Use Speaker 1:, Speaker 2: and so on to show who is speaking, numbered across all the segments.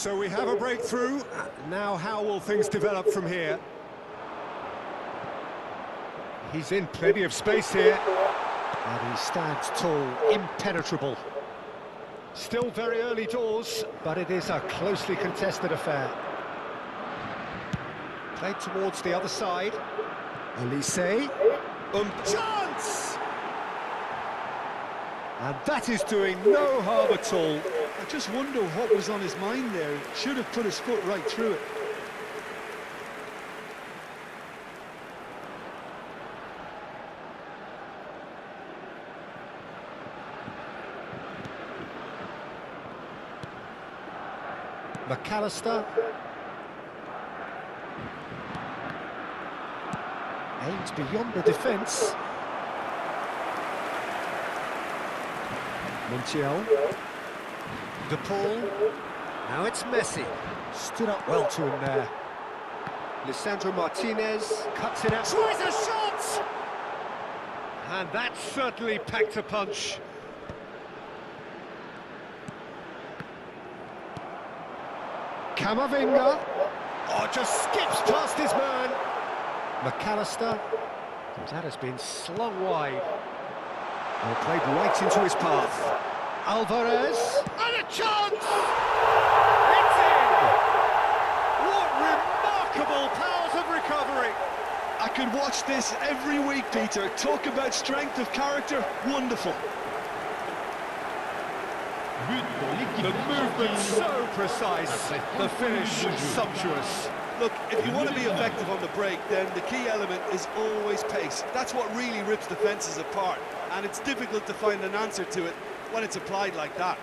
Speaker 1: So we have a breakthrough. Now how will things develop from here? He's in plenty of space here.
Speaker 2: And he stands tall, impenetrable.
Speaker 1: Still very early doors,
Speaker 2: But it is a closely contested affair. Played towards the other side.
Speaker 1: Elise. Chance!
Speaker 2: And that is doing no harm at all.
Speaker 3: I just wonder what was on his mind there. Should have put his foot right through it.
Speaker 2: McAllister. Aims beyond the defence. Montiel. De Paul. Now it's Messi. Stood up well to him there.
Speaker 1: Lisandro Martinez
Speaker 2: Cuts it out.
Speaker 1: tries a shot! And that certainly packed a punch.
Speaker 2: Camavinga.
Speaker 1: Oh, just skips past his man.
Speaker 2: McAllister. That has been slung wide.
Speaker 1: Well, played right into his path.
Speaker 2: Alvarez.
Speaker 1: And a chance! It's in! What remarkable powers of recovery!
Speaker 3: I could watch this every week, Peter. Talk about strength of character. Wonderful.
Speaker 1: The movement so precise, the finish sumptuous.
Speaker 3: Look, if you want to be effective on the break, then the key element is always pace. That's what really rips defences apart, and it's difficult to find an answer to it when it's applied like that.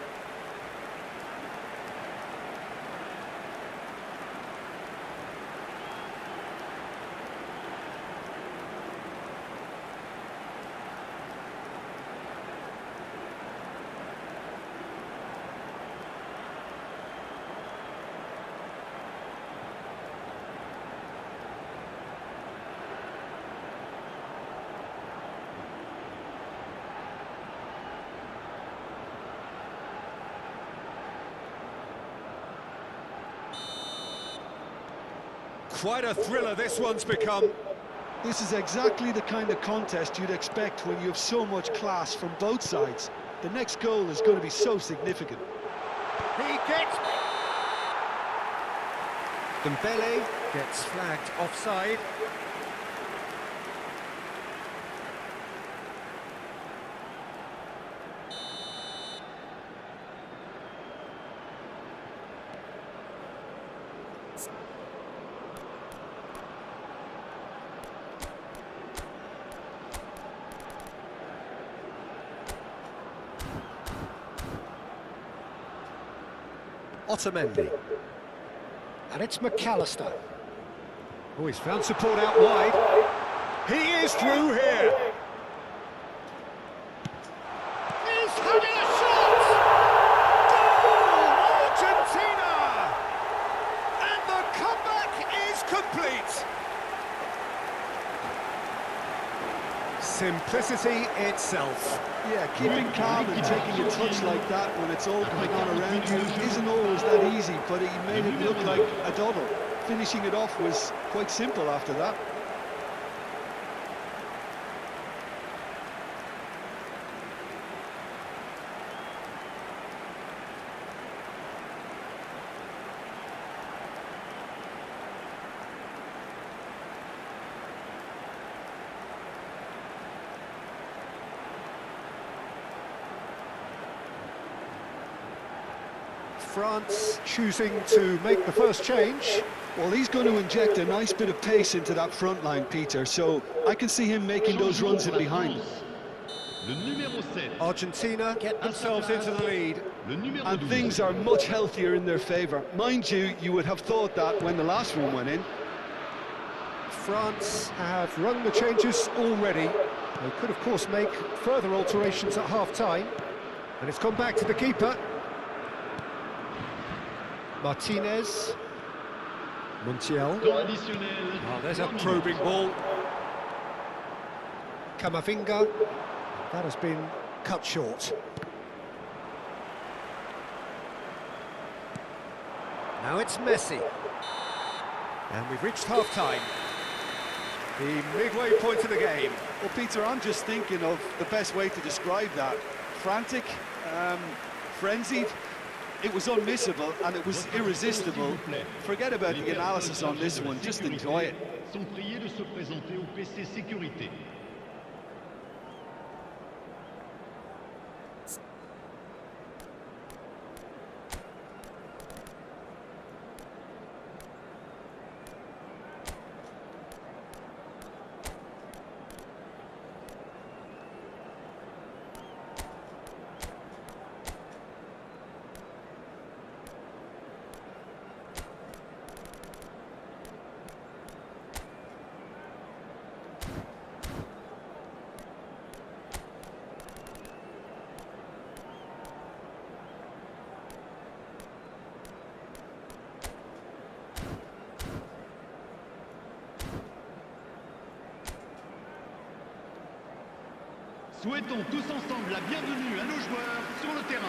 Speaker 1: Quite a thriller this one's become.
Speaker 3: This is exactly the kind of contest you'd expect when you have so much class from both sides. The next goal is going to be so significant.
Speaker 1: He gets...
Speaker 2: Dembele gets flagged offside. Otamendi. And it's McAllister.
Speaker 1: Oh, he's found support out wide. He is through here. He's having a shot! Goal! Argentina! And the comeback is complete. Simplicity itself.
Speaker 3: Yeah, keeping calm and taking a touch like that when it's all going on around you isn't always that easy, but he made it look like a doddle. Finishing it off was quite simple after that.
Speaker 2: France choosing to make the first change.
Speaker 3: Well, he's going to inject a nice bit of pace into that front line, Peter, so I can see him making those runs in behind.
Speaker 2: Argentina get themselves into the lead.
Speaker 3: And things are much healthier in their favour. Mind you, you would have thought that when the last one went in.
Speaker 2: France have rung the changes already. They could, of course, make further alterations at half-time. And it's gone back to the keeper. Martinez. Montiel.
Speaker 1: Oh, there's a probing ball.
Speaker 2: Camavinga. That has been cut short. Now it's Messi. And we've reached half-time. The midway point of the game.
Speaker 3: Well, Peter, I'm just thinking of the best way to describe that. Frantic, frenzied. It was unmissable and it was irresistible. Forget about the analysis on this one, just enjoy it.
Speaker 4: Sont priés de se présenter au PC sécurité. Souhaitons tous ensemble la bienvenue à nos joueurs sur le terrain.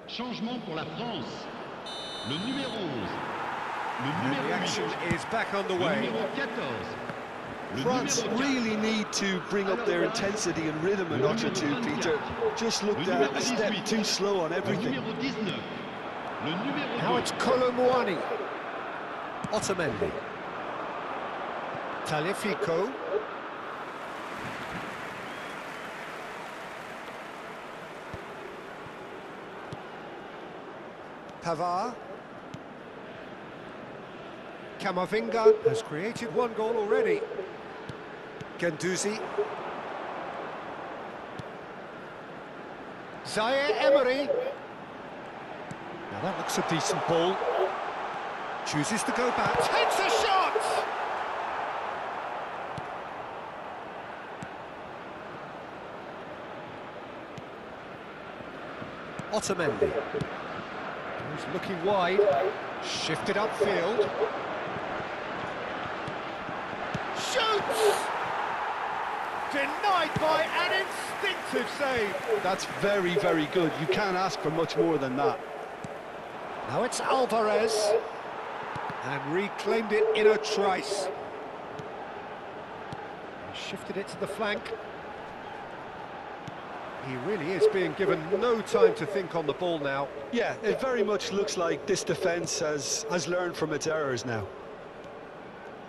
Speaker 4: Changement pour la France. Le numéro 11. Le numéro 8.
Speaker 2: The action is back on the
Speaker 4: Le
Speaker 2: way.
Speaker 4: numéro 14.
Speaker 3: France really need to bring up their intensity and rhythm a notch or two, Peter. Just looked a step too slow on everything.
Speaker 2: Now it's Colomouani. Otamendi. Tagliafico. Pavard. Camavinga has created one goal already. Guendouzi. Zaire Emery. Now that looks a decent ball. Chooses to go back. Takes a shot! Otamendi. He's looking wide. Shifted upfield. Shoots! Denied by an instinctive save.
Speaker 3: That's very, very good. You can't ask for much more than that.
Speaker 2: Now it's Alvarez. And reclaimed it in a trice. He shifted it to the flank. He really is being given no time to think on the ball now.
Speaker 3: Yeah, it very much looks like this defence has learned from its errors now.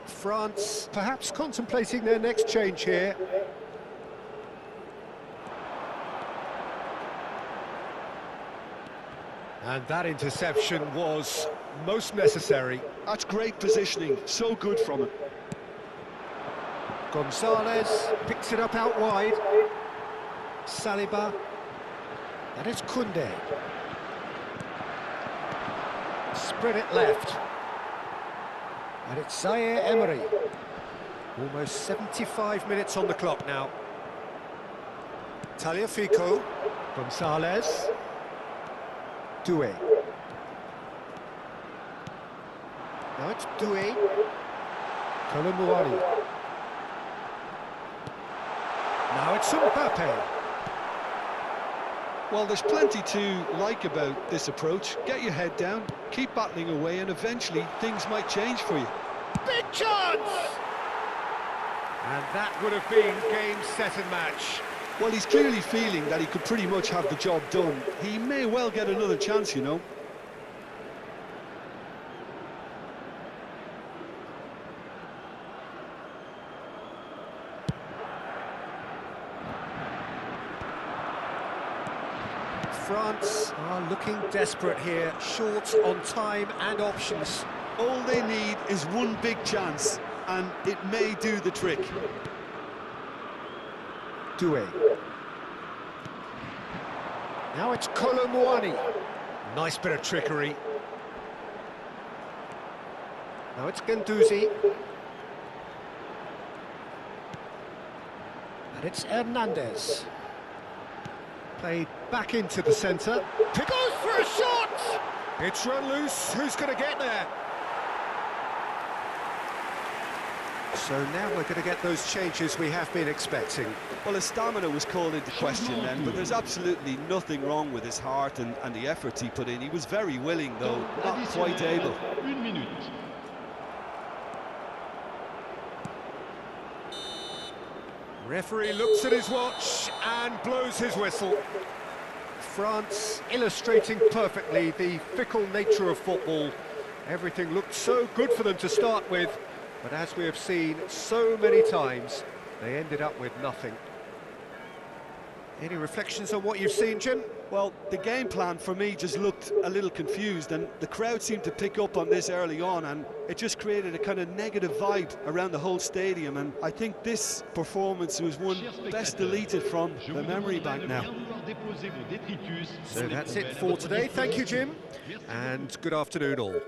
Speaker 2: France perhaps contemplating their next change here. And that interception was most necessary.
Speaker 3: That's great positioning, so good from him.
Speaker 2: Gonzalez picks it up out wide. Saliba. And it's Koundé. Spread it left. And it's Zaire Emery. Almost 75 minutes on the clock now. Tagliafico. Gonzalez. Doué. Now it's Doué. Colomouani. Now it's Mbappe.
Speaker 3: Well, there's plenty to like about this approach. Get your head down, keep battling away, and eventually things might change for you.
Speaker 2: Big chance! And that would have been game, set and match.
Speaker 3: Well, he's clearly feeling that he could pretty much have the job done. He may well get another chance, you know.
Speaker 2: France are looking desperate here, short on time and options.
Speaker 3: All they need is one big chance, and it may do the trick.
Speaker 2: Doué. Now it's Colomouani. Nice bit of trickery. Now it's Guendouzi. And it's Hernandez. Played back into the centre. He goes for a shot! It's run loose. Who's going to get there? So now we're going to get those changes we have been expecting.
Speaker 3: Well, his stamina was called into question then, but there's absolutely nothing wrong with his heart and the efforts he put in. He was very willing, though, not quite able.
Speaker 4: 1 minute.
Speaker 2: Referee looks at his watch and blows his whistle. France illustrating perfectly the fickle nature of football. Everything looked so good for them to start with, but as we have seen so many times, they ended up with nothing. Any reflections on what you've seen, Jim?
Speaker 3: Well, the game plan for me just looked a little confused, and the crowd seemed to pick up on this early on, and it just created a kind of negative vibe around the whole stadium, and I think this performance was one best deleted from the memory bank now.
Speaker 2: So that's it for today. Thank you, Jim, and good afternoon all.